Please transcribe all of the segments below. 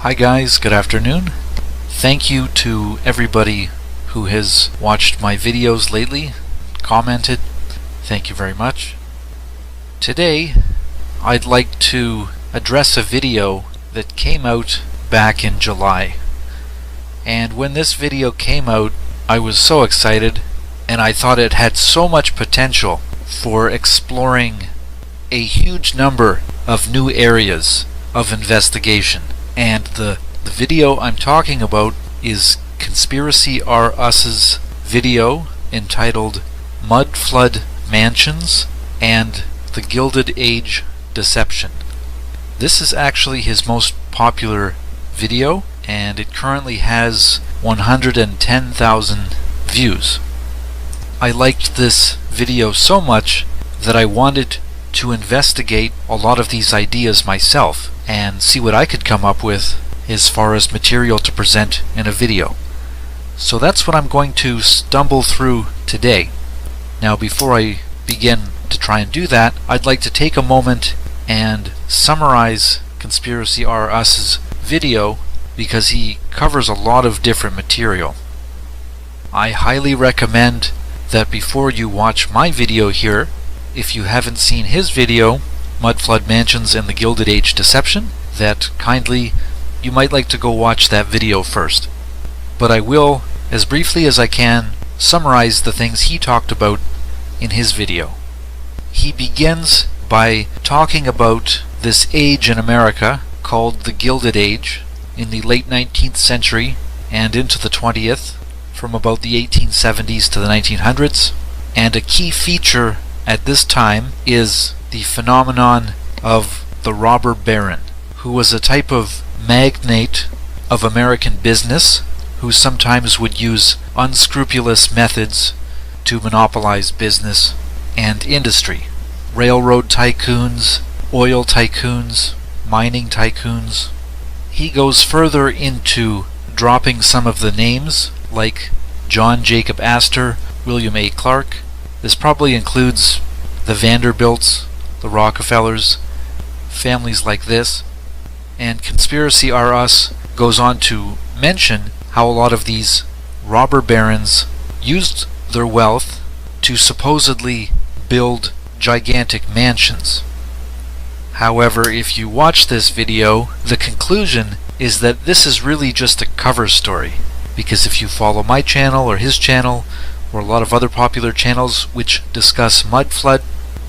Hi guys, good afternoon. Thank you to everybody who has watched my videos lately, commented. Thank you very much. Today, I'd like to address a video that came out back in July. And when this video came out, I was so excited, and I thought it had so much potential for exploring a huge number of new areas of investigation. And the video I'm talking about is Conspiracy R Us's video entitled Mud Flood Mansions and the Gilded Age Deception. This is actually his most popular video, and it currently has 110,000 views. I liked this video so much that I wanted to investigate a lot of these ideas myself and see what I could come up with as far as material to present in a video. So that's what I'm going to stumble through today. Now, before I begin to try and do that, I'd like to take a moment and summarize Conspiracy R Us's video because he covers a lot of different material. I highly recommend that before you watch my video here, if you haven't seen his video, Mud Flood Mansions and the Gilded Age Deception, that kindly you might like to go watch that video first. But I will, as briefly as I can, summarize the things he talked about in his video. He begins by talking about this age in America called the Gilded Age in the late 19th century and into the 20th, from about the 1870s to the 1900s, and a key feature at this time is the phenomenon of the robber baron, who was a type of magnate of American business who sometimes would use unscrupulous methods to monopolize business and industry. Railroad tycoons, oil tycoons, mining tycoons. He goes further into dropping some of the names like John Jacob Astor, William A. Clark. This probably includes the Vanderbilts, the Rockefellers, families like this. And Conspiracy R Us goes on to mention how a lot of these robber barons used their wealth to supposedly build gigantic mansions. However, if you watch this video, the conclusion is that this is really just a cover story. Because if you follow my channel or his channel, or a lot of other popular channels which discuss mud flood,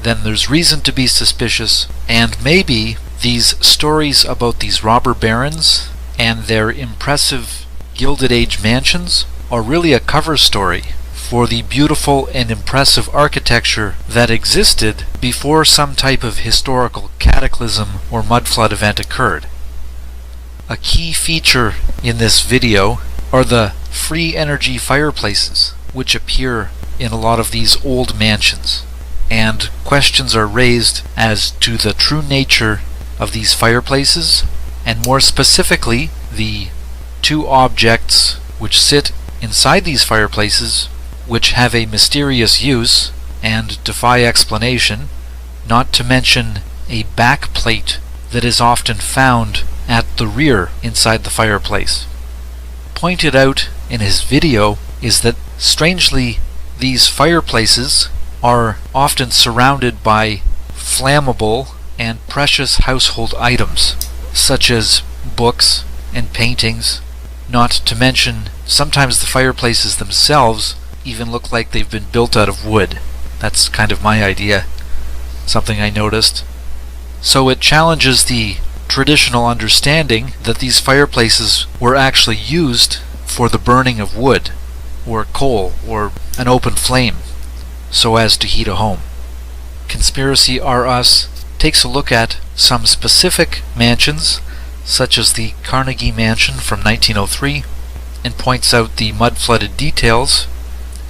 then there's reason to be suspicious, and maybe these stories about these robber barons and their impressive Gilded Age mansions are really a cover story for the beautiful and impressive architecture that existed before some type of historical cataclysm or mud flood event occurred. A key feature in this video are the free energy fireplaces, which appear in a lot of these old mansions, and questions are raised as to the true nature of these fireplaces, and more specifically the two objects which sit inside these fireplaces which have a mysterious use and defy explanation, not to mention a back plate that is often found at the rear inside the fireplace. Pointed out in his video is that strangely these fireplaces are often surrounded by flammable and precious household items such as books and paintings, not to mention sometimes the fireplaces themselves even look like they've been built out of wood. That's kind of my idea, something I noticed. So it challenges the traditional understanding that these fireplaces were actually used for the burning of wood or coal or an open flame so as to heat a home. Conspiracy R Us takes a look at some specific mansions such as the Carnegie Mansion from 1903 and points out the mud-flooded details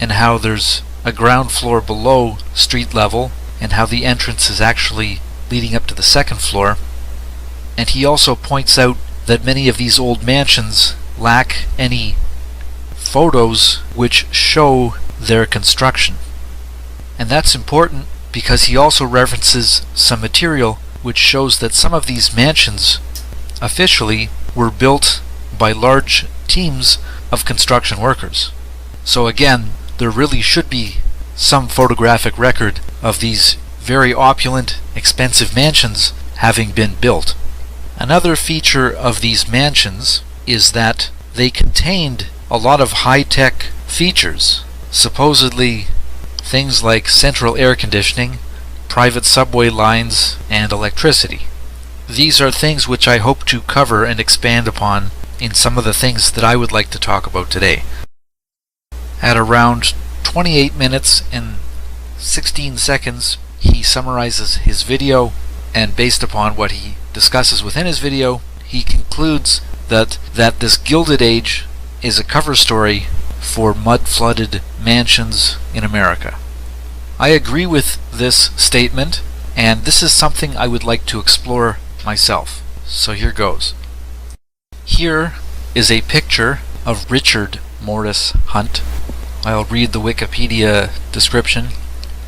and how there's a ground floor below street level and how the entrance is actually leading up to the second floor. And he also points out that many of these old mansions lack any photos which show their construction. And that's important because he also references some material which shows that some of these mansions officially were built by large teams of construction workers. So again, there really should be some photographic record of these very opulent, expensive mansions having been built. Another feature of these mansions is that they contained a lot of high-tech features, supposedly things like central air conditioning, private subway lines, and electricity. These are things which I hope to cover and expand upon in some of the things that I would like to talk about today. At around 28 minutes and 16 seconds, he summarizes his video, and based upon what he discusses within his video, he concludes that this Gilded Age is a cover story for mud-flooded mansions in America. I agree with this statement, and this is something I would like to explore myself. So here goes. Here is a picture of Richard Morris Hunt. I'll read the Wikipedia description.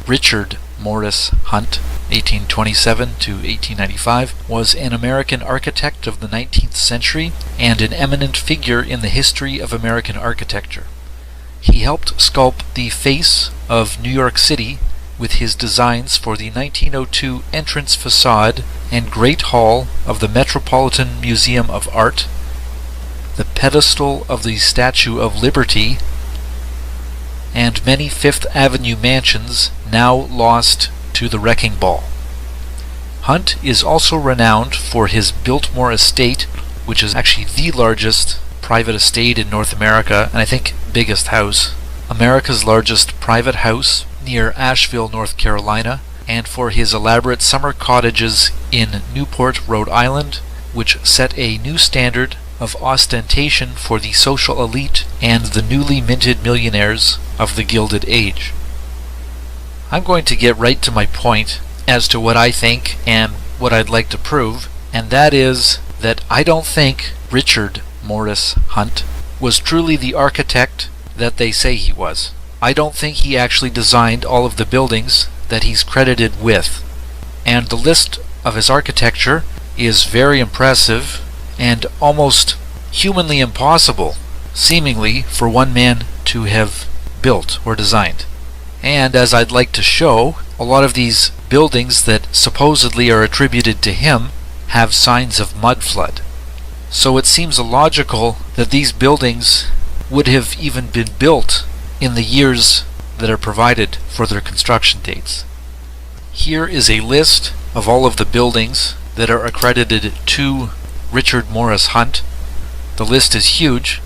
Richard Morris Hunt, 1827 to 1895, was an American architect of the 19th century and an eminent figure in the history of American architecture. He helped sculpt the face of New York City with his designs for the 1902 entrance facade and Great Hall of the Metropolitan Museum of Art, the pedestal of the Statue of Liberty, and many Fifth Avenue mansions now lost to the wrecking ball. Hunt is also renowned for his Biltmore estate, which is actually the largest private estate in North America, and I think biggest house. America's largest private house near Asheville, North Carolina, and for his elaborate summer cottages in Newport, Rhode Island, which set a new standard of ostentation for the social elite and the newly minted millionaires of the Gilded Age. I'm going to get right to my point as to what I think and what I'd like to prove, and that is that I don't think Richard Morris Hunt was truly the architect that they say he was. I don't think he actually designed all of the buildings that he's credited with, and the list of his architecture is very impressive and almost humanly impossible, seemingly, for one man to have built or designed. And as I'd like to show, a lot of these buildings that supposedly are attributed to him have signs of mud flood. So it seems illogical that these buildings would have even been built in the years that are provided for their construction dates. Here is a list of all of the buildings that are accredited to Richard Morris Hunt. The list is huge,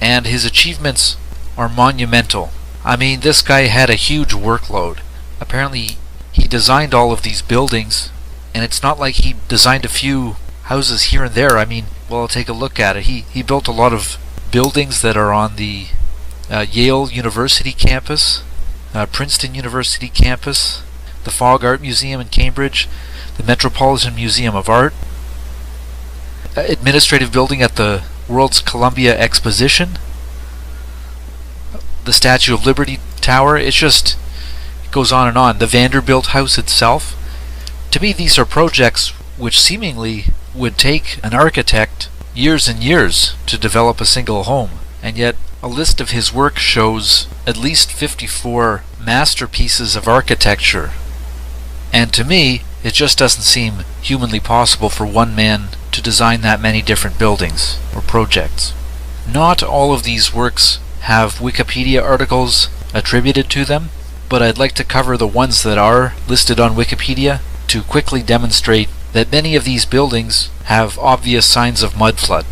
and his achievements are monumental. I mean, this guy had a huge workload. Apparently, he designed all of these buildings, and it's not like he designed a few houses here and there. I mean, well, I'll take a look at it. He built a lot of buildings that are on the Yale University campus, Princeton University campus, the Fogg Art Museum in Cambridge, the Metropolitan Museum of Art, administrative building at the World's Columbia Exposition, the Statue of Liberty Tower. It goes on and on. The Vanderbilt House itself. To me, these are projects which seemingly would take an architect years and years to develop a single home, and yet a list of his work shows at least 54 masterpieces of architecture, and to me it just doesn't seem humanly possible for one man to design that many different buildings or projects. Not all of these works have Wikipedia articles attributed to them, but I'd like to cover the ones that are listed on Wikipedia to quickly demonstrate that many of these buildings have obvious signs of mud flood.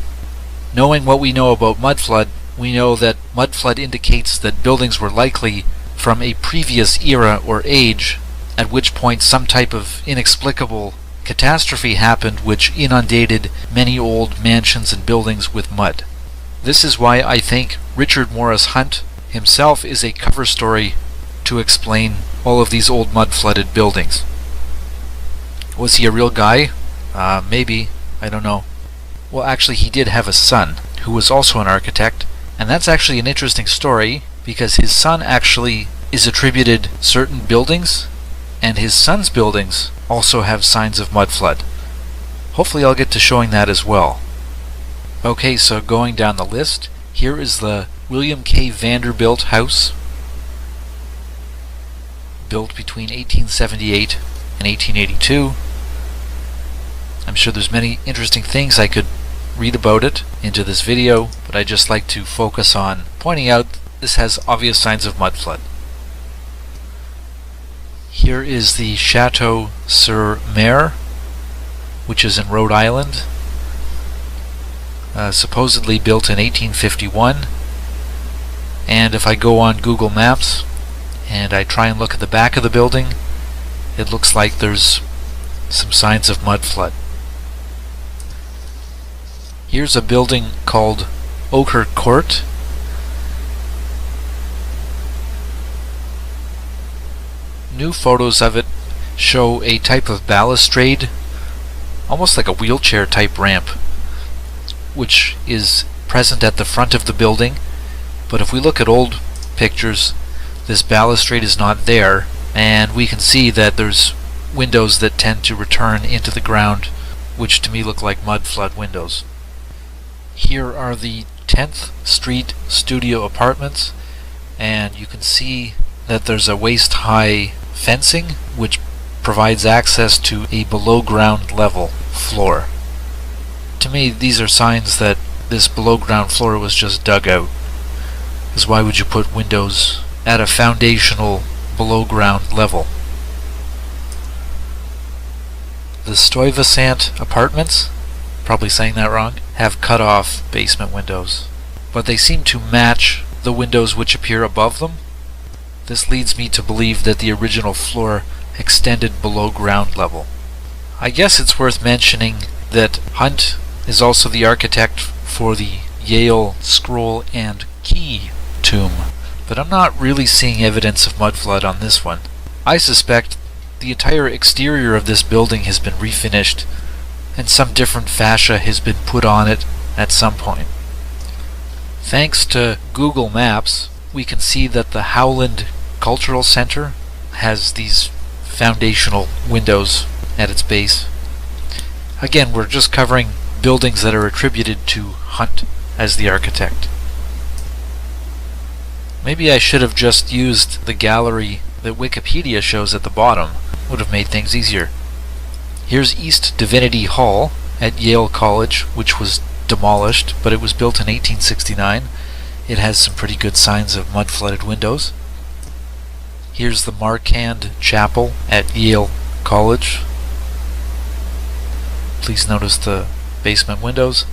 Knowing what we know about mud flood, we know that mud flood indicates that buildings were likely from a previous era or age, at which point some type of inexplicable catastrophe happened which inundated many old mansions and buildings with mud. This is why I think Richard Morris Hunt himself is a cover story to explain all of these old mud-flooded buildings. Was he a real guy? Maybe. I don't know. Well, actually, he did have a son who was also an architect, and that's actually an interesting story because his son actually is attributed certain buildings, and his son's buildings also have signs of mud flood. Hopefully I'll get to showing that as well. Okay, so going down the list, here is the William K. Vanderbilt house, built between 1878 and 1882. I'm sure there's many interesting things I could read about it into this video, but I just like to focus on pointing out this has obvious signs of mud flood. Here is the Chateau sur Mer, which is in Rhode Island, supposedly built in 1851. And if I go on Google Maps and I try and look at the back of the building, it looks like there's some signs of mud flood. Here's a building called Ochre Court. New photos of it show a type of balustrade, almost like a wheelchair type ramp, which is present at the front of the building. But if we look at old pictures, this balustrade is not there, and we can see that there's windows that tend to return into the ground, which to me look like mud flood windows. Here are the 10th Street studio apartments, and you can see that there's a waist-high fencing which provides access to a below-ground level floor. To me, these are signs that this below-ground floor was just dug out. Because why would you put windows at a foundational below-ground level? The Stuyvesant apartments, probably saying that wrong, have cut-off basement windows, but they seem to match the windows which appear above them. This leads me to believe that the original floor extended below ground level. I guess it's worth mentioning that Hunt is also the architect for the Yale Scroll and Key tomb, but I'm not really seeing evidence of mud flood on this one. I suspect the entire exterior of this building has been refinished and some different fascia has been put on it at some point. Thanks to Google Maps, we can see that the Howland Cultural Center has these foundational windows at its base. Again, we're just covering buildings that are attributed to Hunt as the architect. Maybe I should have just used the gallery that Wikipedia shows at the bottom. Would have made things easier. Here's East Divinity Hall at Yale College, which was demolished, but it was built in 1869. It has some pretty good signs of mud-flooded windows. Here's the Marquand Chapel at Yale College. Please notice the basement windows.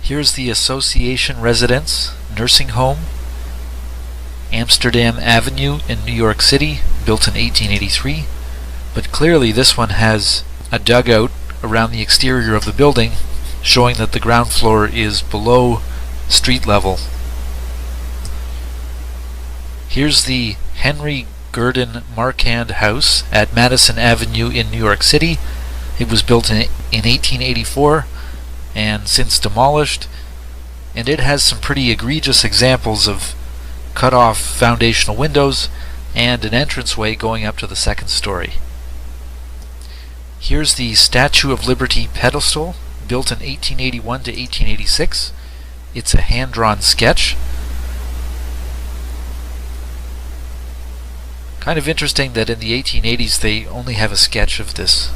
Here's the Association Residence Nursing Home, Amsterdam Avenue in New York City, built in 1883. But clearly this one has a dugout around the exterior of the building, showing that the ground floor is below street level. Here's the Henry Gurdon Marquand House at Madison Avenue in New York City. It was built in 1884 and since demolished, and it has some pretty egregious examples of cut-off foundational windows and an entranceway going up to the second story. Here's the Statue of Liberty pedestal, built in 1881 to 1886. It's a hand-drawn sketch. Kind of interesting that in the 1880s they only have a sketch of this,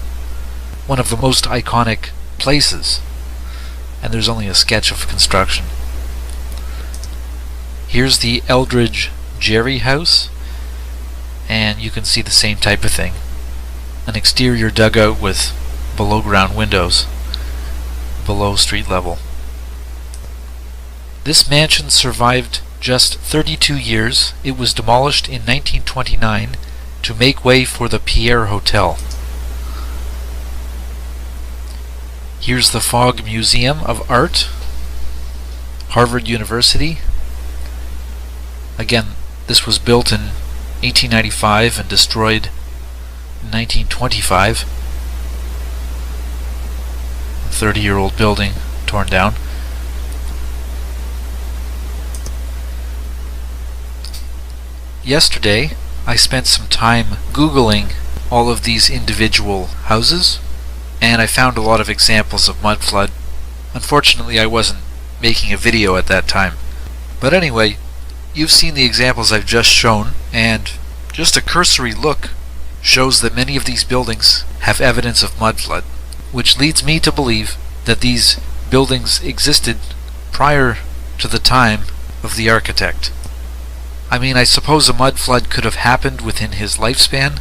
one of the most iconic places, and there's only a sketch of construction. Here's the Eldridge Gerry House, and you can see the same type of thing. An exterior dugout with below ground windows, below street level. This mansion survived just 32 years. It was demolished in 1929 to make way for the Pierre Hotel. Here's the Fogg Museum of Art, Harvard University. Again, this was built in 1895 and destroyed in 1925. A 30-year-old building torn down. Yesterday, I spent some time Googling all of these individual houses, and I found a lot of examples of mud flood Unfortunately, I wasn't making a video at that time. But anyway, you've seen the examples I've just shown, and just a cursory look shows that many of these buildings have evidence of mudflood, which leads me to believe that these buildings existed prior to the time of the architect. I mean, I suppose a mudflood could have happened within his lifespan.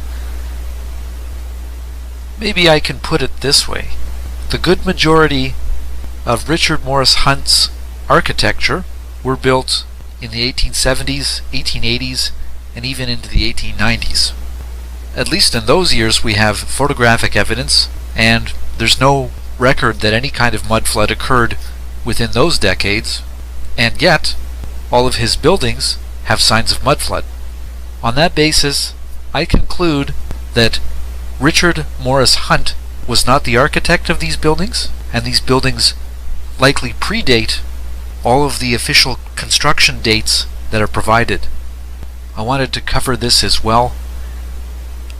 Maybe I can put it this way. The good majority of Richard Morris Hunt's architecture were built in the 1870s, 1880s, and even into the 1890s. At least in those years we have photographic evidence, and there's no record that any kind of mudflood occurred within those decades, and yet all of his buildings have signs of mudflood. On that basis, I conclude that Richard Morris Hunt was not the architect of these buildings, and these buildings likely predate all of the official construction dates that are provided. I wanted to cover this as well.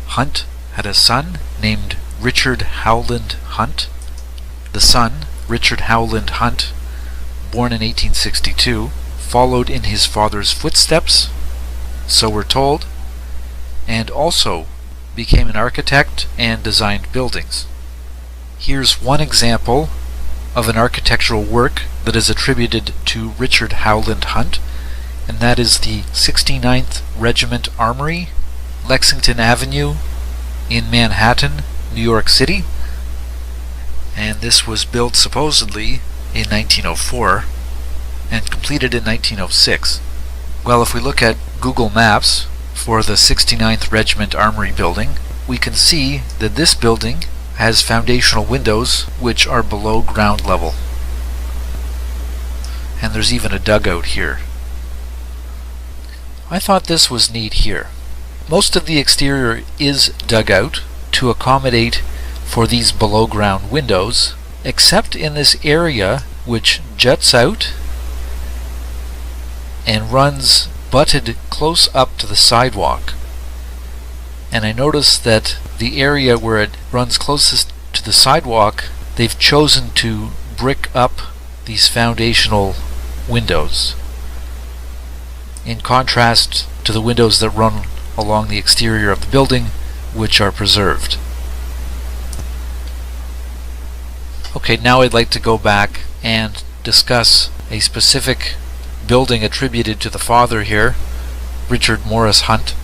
Hunt had a son named Richard Howland Hunt. The son, Richard Howland Hunt, born in 1862, followed in his father's footsteps, so we're told, and also became an architect and designed buildings. Here's one example of an architectural work that is attributed to Richard Howland Hunt, and that is the 69th Regiment Armory, Lexington Avenue in Manhattan, New York City. And this was built supposedly in 1904 and completed in 1906. Well, if we look at Google Maps for the 69th Regiment Armory building, we can see that this building has foundational windows which are below ground level. And there's even a dugout here. I thought this was neat here. Most of the exterior is dug out to accommodate for these below ground windows, except in this area which juts out and runs butted close up to the sidewalk. And I noticed that the area where it runs closest to the sidewalk, they've chosen to brick up these foundational windows, in contrast to the windows that run along the exterior of the building, which are preserved. Okay, now I'd like to go back and discuss a specific building attributed to the father here, Richard Morris Hunt,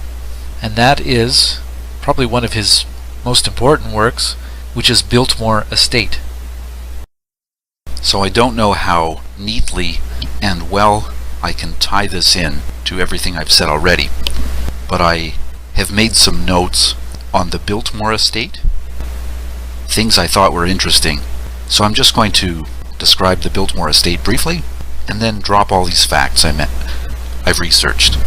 and that is probably one of his most important works, which is Biltmore Estate. So I don't know how neatly and well I can tie this in to everything I've said already, but I have made some notes on the Biltmore Estate, things I thought were interesting. So I'm just going to describe the Biltmore Estate briefly, and then drop all these facts I've researched.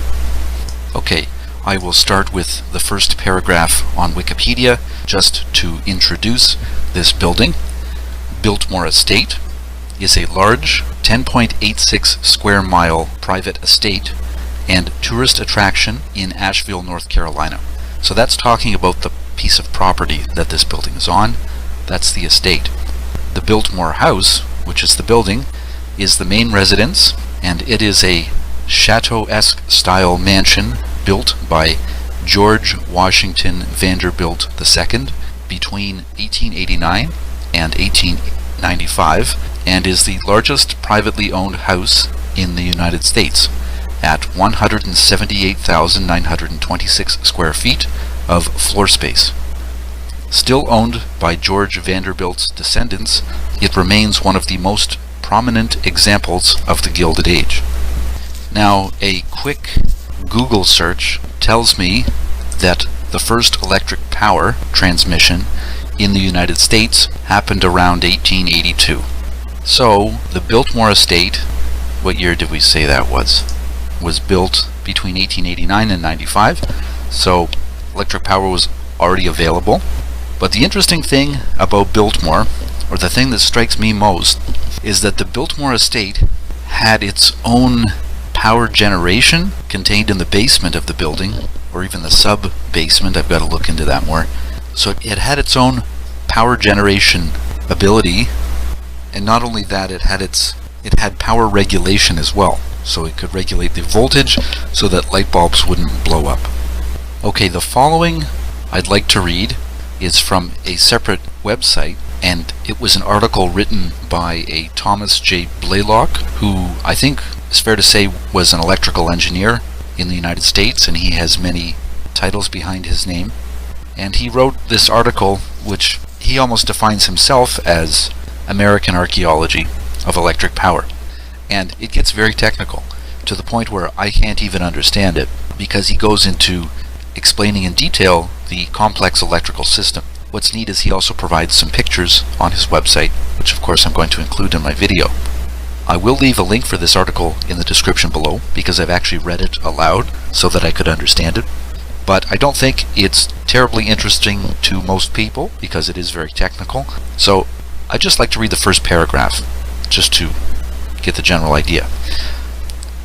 Okay, I will start with the first paragraph on Wikipedia, just to introduce this building. Biltmore Estate is a large 10.86 square mile private estate and tourist attraction in Asheville, North Carolina. So that's talking about the piece of property that this building is on. That's the estate. The Biltmore House, which is the building, is the main residence, and it is a chateau-esque style mansion built by George Washington Vanderbilt II between 1889 and 1895, and is the largest privately owned house in the United States at 178,926 square feet of floor space. Still owned by George Vanderbilt's descendants, it remains one of the most prominent examples of the Gilded Age. Now, a quick Google search tells me that the first electric power transmission in the United States happened around 1882. So, the Biltmore Estate, what year did we say that was built between 1889 and 95, so electric power was already available. But the interesting thing about Biltmore, or the thing that strikes me most, is that the Biltmore Estate had its own power generation contained in the basement of the building, or even the sub-basement. I've got to look into that more. So it had its own power generation ability, And not only that, it had power regulation as well. So it could regulate the voltage so that light bulbs wouldn't blow up. Okay, the following I'd like to read is from a separate website, and it was an article written by a Thomas J. Blaylock, who I think it's fair to say was an electrical engineer in the United States, and he has many titles behind his name. And he wrote this article, which he almost defines himself as American archaeology of electric power. And it gets very technical, to the point where I can't even understand it, because he goes into explaining in detail the complex electrical system. What's neat is he also provides some pictures on his website, which of course I'm going to include in my video. I will leave a link for this article in the description below, because I've actually read it aloud so that I could understand it. But I don't think it's terribly interesting to most people, because it is very technical. So I'd just like to read the first paragraph, just to get the general idea.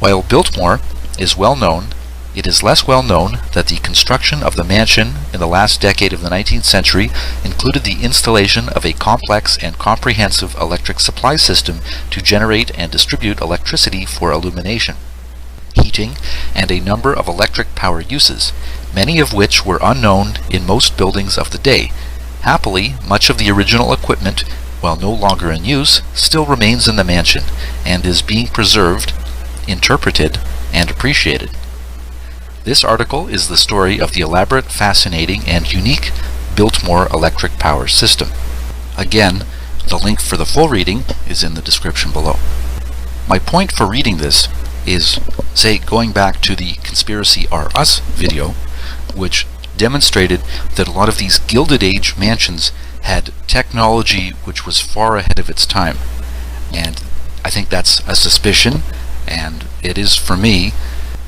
While Biltmore is well known, it is less well known that the construction of the mansion in the last decade of the 19th century included the installation of a complex and comprehensive electric supply system to generate and distribute electricity for illumination, heating, and a number of electric power uses, many of which were unknown in most buildings of the day. Happily, much of the original equipment, while no longer in use, still remains in the mansion and is being preserved, interpreted, and appreciated. This article is the story of the elaborate, fascinating, and unique Biltmore electric power system. Again, the link for the full reading is in the description below. My point for reading this is, say, going back to the Conspiracy Are Us video, which demonstrated that a lot of these Gilded Age mansions had technology which was far ahead of its time. And I think that's a suspicion, and it is for me.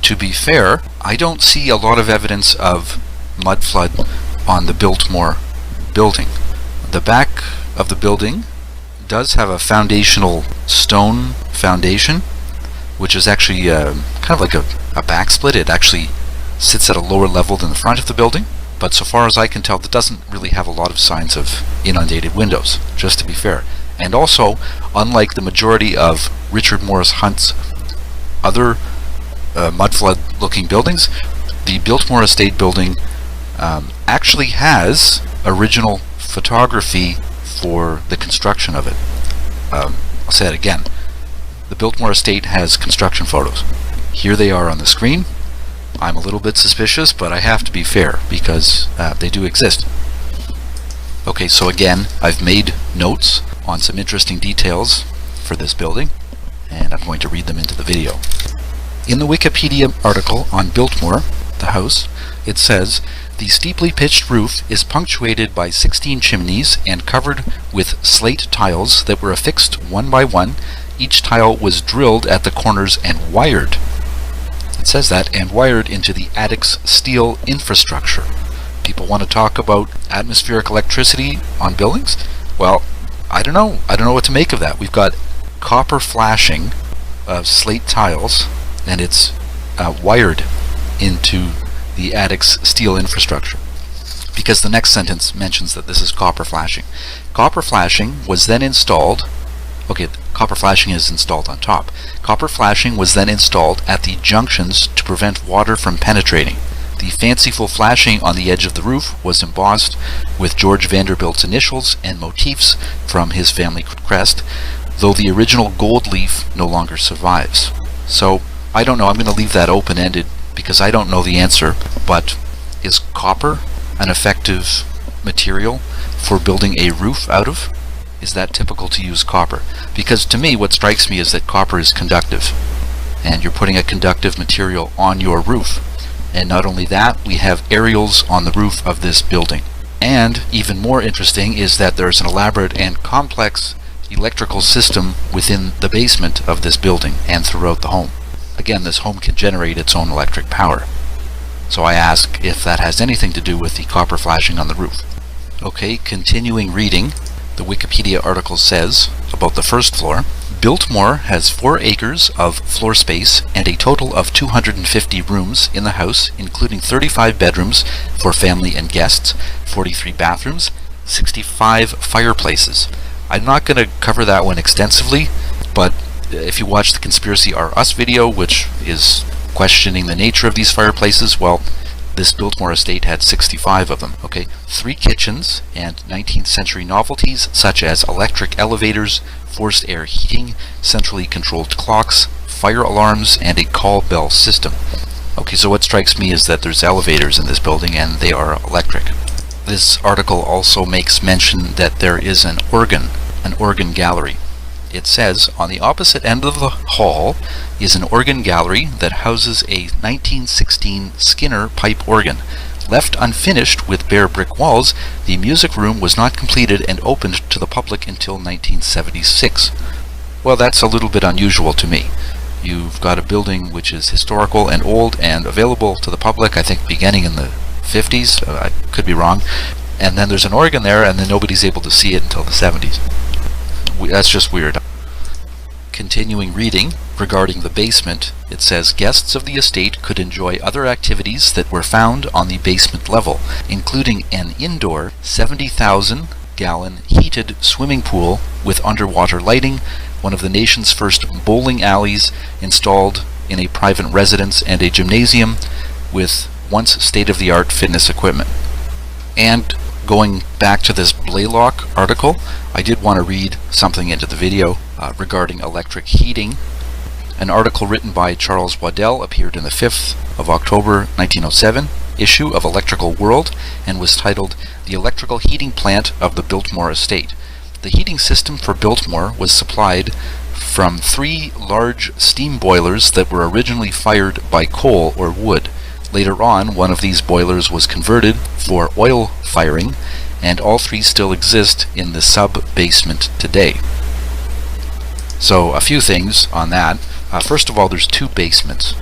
To be fair, I don't see a lot of evidence of mud flood on the Biltmore building. The back of the building does have a foundational stone foundation, which is actually kind of like a backsplit. It actually sits at a lower level than the front of the building, but so far as I can tell, that doesn't really have a lot of signs of inundated windows, just to be fair. And also, unlike the majority of Richard Morris Hunt's other mudflood looking buildings, the Biltmore Estate building actually has original photography for the construction of it. I'll say it again. The Biltmore Estate has construction photos. Here they are on the screen. I'm a little bit suspicious, but I have to be fair, because they do exist. Okay, so again, I've made notes on some interesting details for this building, and I'm going to read them into the video. In the Wikipedia article on Biltmore, the house, it says, "The steeply pitched roof is punctuated by 16 chimneys and covered with slate tiles that were affixed one by one. Each tile was drilled at the corners and wired." It says that, and wired into the attic's steel infrastructure. People want to talk about atmospheric electricity on buildings? Well, I don't know. I don't know what to make of that. We've got copper flashing of slate tiles, and it's wired into the attic's steel infrastructure. Because the next sentence mentions that this is copper flashing. Copper flashing was then installed. Okay, copper flashing is installed on top. Copper flashing was then installed at the junctions to prevent water from penetrating. The fanciful flashing on the edge of the roof was embossed with George Vanderbilt's initials and motifs from his family crest, though the original gold leaf no longer survives. So, I don't know, I'm going to leave that open-ended because I don't know the answer, but is copper an effective material for building a roof out of? Is that typical to use copper? Because to me, what strikes me is that copper is conductive, and you're putting a conductive material on your roof. And not only that, we have aerials on the roof of this building. And even more interesting is that there's an elaborate and complex electrical system within the basement of this building and throughout the home. Again, this home can generate its own electric power. So I ask if that has anything to do with the copper flashing on the roof. Okay, continuing reading, the Wikipedia article says about the first floor, Biltmore has 4 acres of floor space and a total of 250 rooms in the house, including 35 bedrooms for family and guests, 43 bathrooms, 65 fireplaces, I'm not going to cover that one extensively, but if you watch the Conspiracy Are Us video, which is questioning the nature of these fireplaces, well, this Biltmore estate had 65 of them. Okay, 3 kitchens and 19th century novelties such as electric elevators, forced air heating, centrally controlled clocks, fire alarms, and a call bell system. Okay, so what strikes me is that there's elevators in this building and they are electric. This article also makes mention that there is an organ gallery. It says, on the opposite end of the hall is an organ gallery that houses a 1916 Skinner pipe organ. Left unfinished with bare brick walls, the music room was not completed and opened to the public until 1976. Well, that's a little bit unusual to me. You've got a building which is historical and old and available to the public, I think beginning in the 50s, I could be wrong, and then there's an organ there and then nobody's able to see it until the 70s. That's just weird. Continuing reading, regarding the basement, it says guests of the estate could enjoy other activities that were found on the basement level, including an indoor 70,000-gallon heated swimming pool with underwater lighting, one of the nation's first bowling alleys installed in a private residence, and a gymnasium with once state-of-the-art fitness equipment. And going back to this Blaylock article, I did want to read something into the video regarding electric heating. An article written by Charles Waddell appeared in the 5th of October 1907 issue of Electrical World and was titled The Electrical Heating Plant of the Biltmore Estate. The heating system for Biltmore was supplied from 3 large steam boilers that were originally fired by coal or wood. Later on, one of these boilers was converted for oil firing, and all 3 still exist in the sub-basement today. So, a few things on that. First of all, there's 2 basements.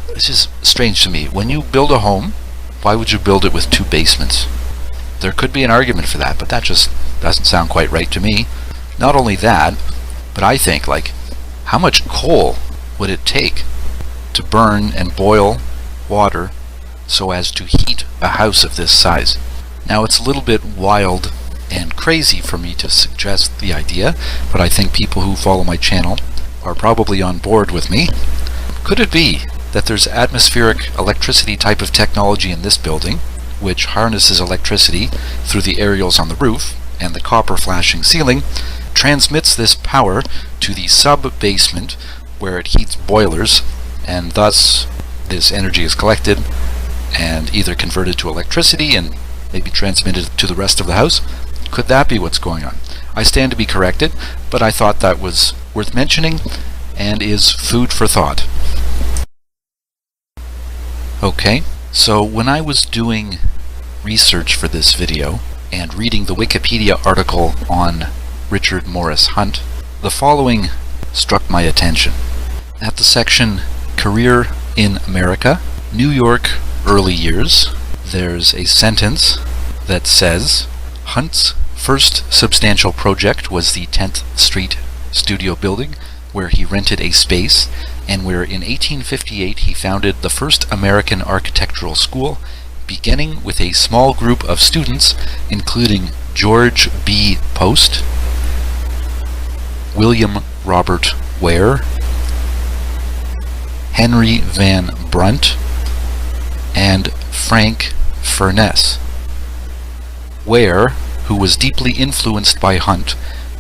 It's just strange to me. When you build a home, why would you build it with 2 basements? There could be an argument for that, but that just doesn't sound quite right to me. Not only that, but I think, like, how much coal would it take to burn and boil water so as to heat a house of this size? Now, it's a little bit wild and crazy for me to suggest the idea, but I think people who follow my channel are probably on board with me. Could it be that there's atmospheric electricity type of technology in this building, which harnesses electricity through the aerials on the roof and the copper flashing ceiling, transmits this power to the sub-basement where it heats boilers, and thus this energy is collected and either converted to electricity and maybe transmitted to the rest of the house? Could that be what's going on? I stand to be corrected, but I thought that was worth mentioning and is food for thought. Okay, so when I was doing research for this video and reading the Wikipedia article on Richard Morris Hunt, the following struck my attention. At the section Career in America, New York Early Years, there's a sentence that says, Hunt's first substantial project was the 10th Street studio building, where he rented a space, and where in 1858 he founded the first American architectural school, beginning with a small group of students, including George B. Post, William Robert Ware, Henry Van Brunt, and Frank Furness. Ware, who was deeply influenced by Hunt,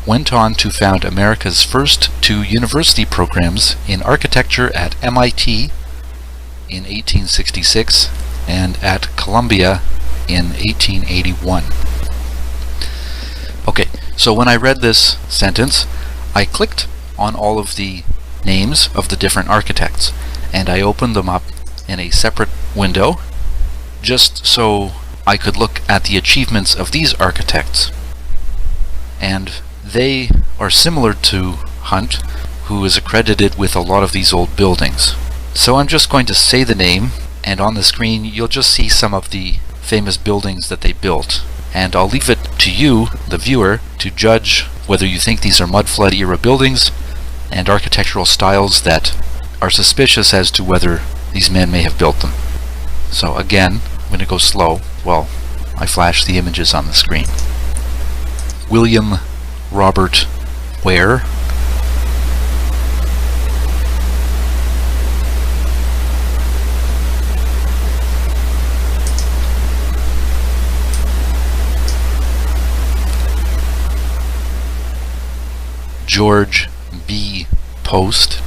went on to found America's first 2 university programs in architecture at MIT in 1866 and at Columbia in 1881. Okay, so when I read this sentence, I clicked on all of the names of the different architects, and I opened them up in a separate window just so I could look at the achievements of these architects. And they are similar to Hunt, who is accredited with a lot of these old buildings. So I'm just going to say the name, and on the screen you'll just see some of the famous buildings that they built. And I'll leave it to you, the viewer, to judge whether you think these are mud flood era buildings and architectural styles that are suspicious as to whether these men may have built them. So again, I'm going to go slow while I flash the images on the screen. William Robert Ware. George B. Post.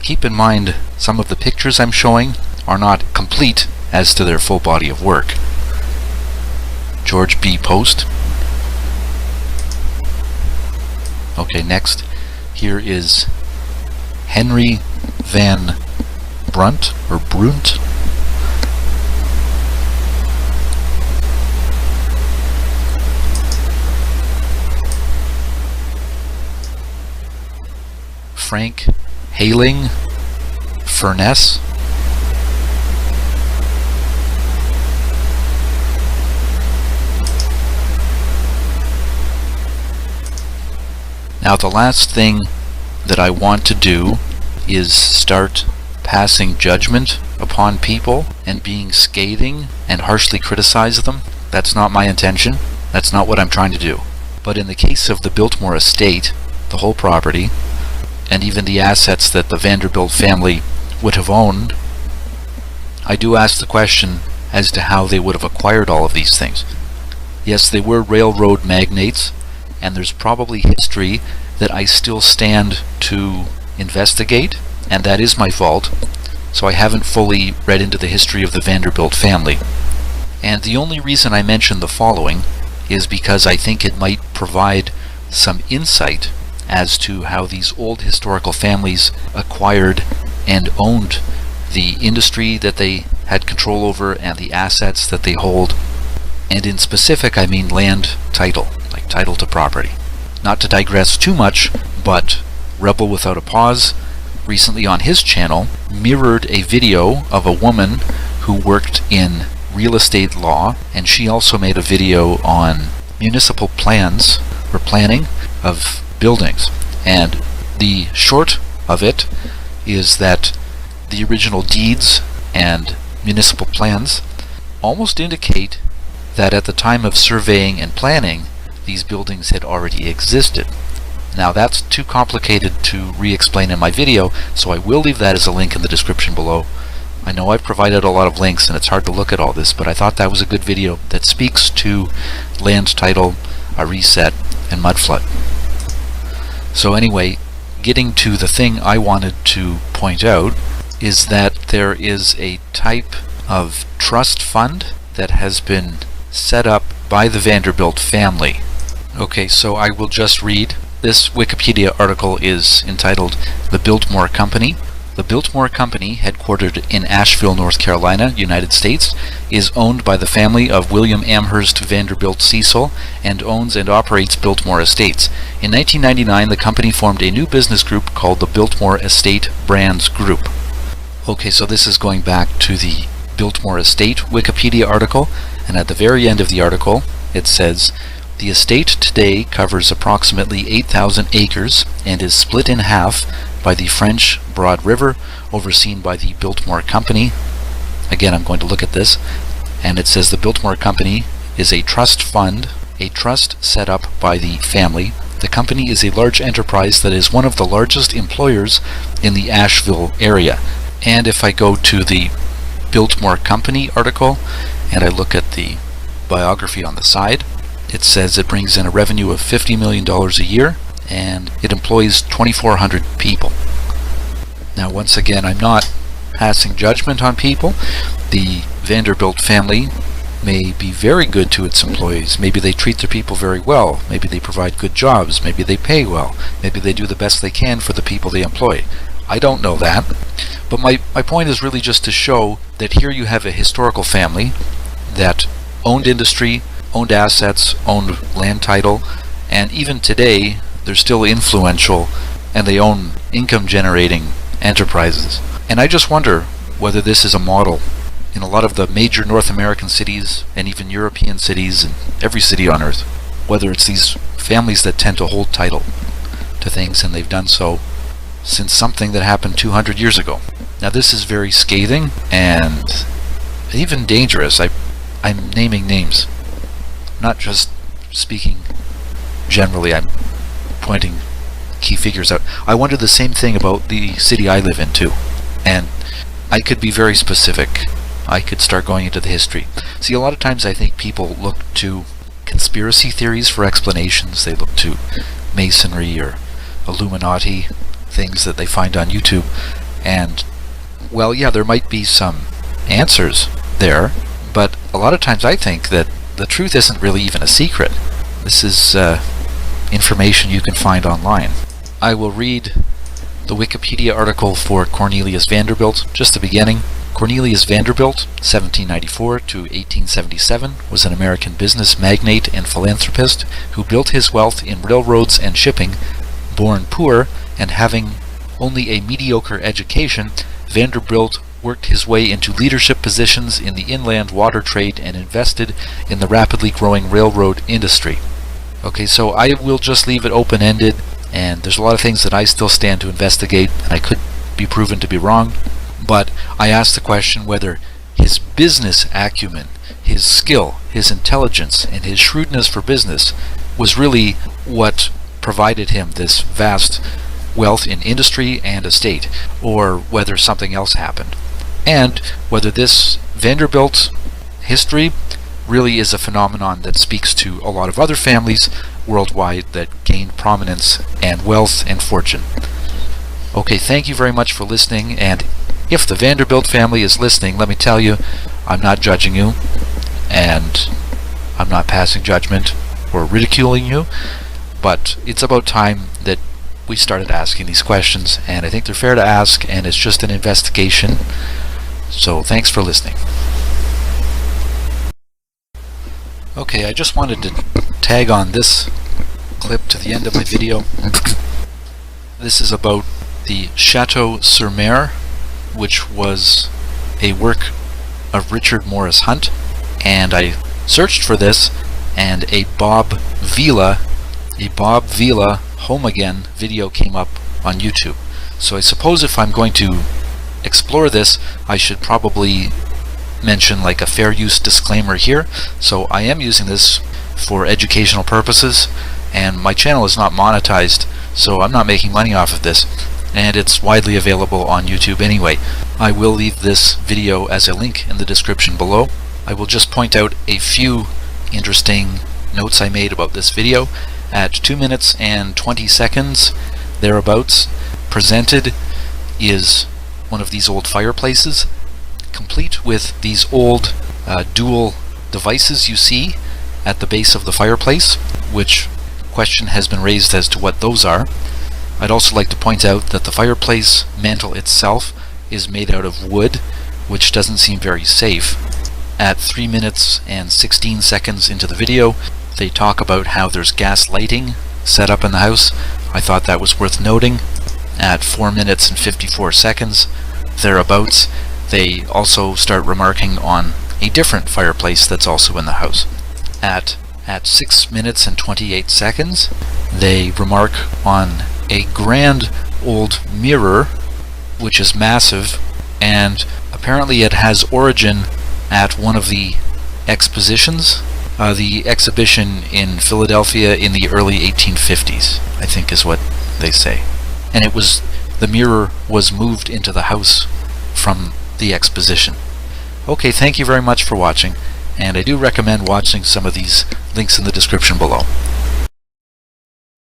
Keep in mind, some of the pictures I'm showing are not complete as to their full body of work. George B. Post. Okay, next, here is Henry Van Brunt, or Brunt. Frank Haling Furness. Now the last thing that I want to do is start passing judgment upon people and being scathing and harshly criticize them. That's not my intention. That's not what I'm trying to do. But in the case of the Biltmore estate, the whole property, and even the assets that the Vanderbilt family would have owned, I do ask the question as to how they would have acquired all of these things. Yes, they were railroad magnates, and there's probably history that I still stand to investigate, and that is my fault, so I haven't fully read into the history of the Vanderbilt family. And the only reason I mention the following is because I think it might provide some insight as to how these old historical families acquired and owned the industry that they had control over and the assets that they hold. And in specific, I mean land title, like title to property. Not to digress too much, but Rebel Without a Pause recently on his channel mirrored a video of a woman who worked in real estate law, and she also made a video on municipal plans or planning of buildings. And the short of it is that the original deeds and municipal plans almost indicate that at the time of surveying and planning, these buildings had already existed. Now that's too complicated to re-explain in my video, so I will leave that as a link in the description below. I know I've provided a lot of links and it's hard to look at all this, but I thought that was a good video that speaks to land title, a reset, and mud flood. So anyway, getting to the thing I wanted to point out is that there is a type of trust fund that has been set up by the Vanderbilt family. Okay, so I will just read. This Wikipedia article is entitled The Biltmore Company. The Biltmore Company, headquartered in Asheville, North Carolina, United States, is owned by the family of William Amherst Vanderbilt Cecil and owns and operates Biltmore Estates. In 1999, the company formed a new business group called the Biltmore Estate Brands Group. Okay, so this is going back to the Biltmore Estate Wikipedia article, and at the very end of the article it says, "The estate today covers approximately 8,000 acres and is split in half by the French Broad River, overseen by the Biltmore Company." Again, I'm going to look at this, and it says the Biltmore Company is a trust fund, a trust set up by the family. The company is a large enterprise that is one of the largest employers in the Asheville area. And if I go to the Biltmore Company article and I look at the biography on the side, it says it brings in a revenue of $50 million a year and it employs 2,400 people. Now once again, I'm not passing judgment on people. The Vanderbilt family may be very good to its employees. Maybe they treat their people very well. Maybe they provide good jobs. Maybe they pay well. Maybe they do the best they can for the people they employ. I don't know that. But my point is really just to show that here you have a historical family that owned industry, owned assets, owned land title, and even today they're still influential and they own income generating enterprises. And I just wonder whether this is a model in a lot of the major North American cities and even European cities and every city on earth, whether it's these families that tend to hold title to things, and they've done so since something that happened 200 years ago. Now this is very scathing and even dangerous. I'm naming names, not just speaking generally. I'm pointing key figures out. I wonder the same thing about the city I live in too. And I could be very specific. I could start going into the history. See, a lot of times I think people look to conspiracy theories for explanations. They look to Masonry or Illuminati, things that they find on YouTube. And, well, yeah, there might be some answers there, but a lot of times I think that the truth isn't really even a secret. This is information you can find online. I will read the Wikipedia article for Cornelius Vanderbilt, just the beginning. Cornelius Vanderbilt, 1794 to 1877, was an American business magnate and philanthropist who built his wealth in railroads and shipping. Born poor and having only a mediocre education, Vanderbilt worked his way into leadership positions in the inland water trade and invested in the rapidly growing railroad industry. Okay, so I will just leave it open-ended, and there's a lot of things that I still stand to investigate, and I could be proven to be wrong, but I asked the question whether his business acumen, his skill, his intelligence, and his shrewdness for business was really what provided him this vast wealth in industry and estate, or whether something else happened, and whether this Vanderbilt history really is a phenomenon that speaks to a lot of other families worldwide that gained prominence and wealth and fortune. Okay, thank you very much for listening, and if the Vanderbilt family is listening, let me tell you, I'm not judging you, and I'm not passing judgment or ridiculing you, but it's about time that we started asking these questions, and I think they're fair to ask, and it's just an investigation. So thanks for listening. Okay, I just wanted to tag on this clip to the end of my video. This is about the Chateau-sur-Mer, which was a work of Richard Morris Hunt, and I searched for this, and a Bob Vila Home Again video came up on YouTube. So I suppose if I'm going to explore this, I should probably mention like a fair use disclaimer here. So I am using this for educational purposes, and my channel is not monetized, so I'm not making money off of this, and it's widely available on YouTube anyway. I will leave this video as a link in the description below. I will just point out a few interesting notes I made about this video. At 2 minutes and 20 seconds thereabouts, presented is one of these old fireplaces, complete with these old dual devices you see at the base of the fireplace, which question has been raised as to what those are. I'd also like to point out that the fireplace mantle itself is made out of wood, which doesn't seem very safe. At 3 minutes and 16 seconds into the video, they talk about how there's gas lighting set up in the house. I thought that was worth noting. At 4 minutes and 54 seconds thereabouts, they also start remarking on a different fireplace that's also in the house. At 6 minutes and 28 seconds, they remark on a grand old mirror, which is massive, and apparently it has origin at one of the expositions. The exhibition in Philadelphia in the early 1850s, I think is what they say. And the mirror was moved into the house from the exposition. Okay, thank you very much for watching, and I do recommend watching some of these links in the description below.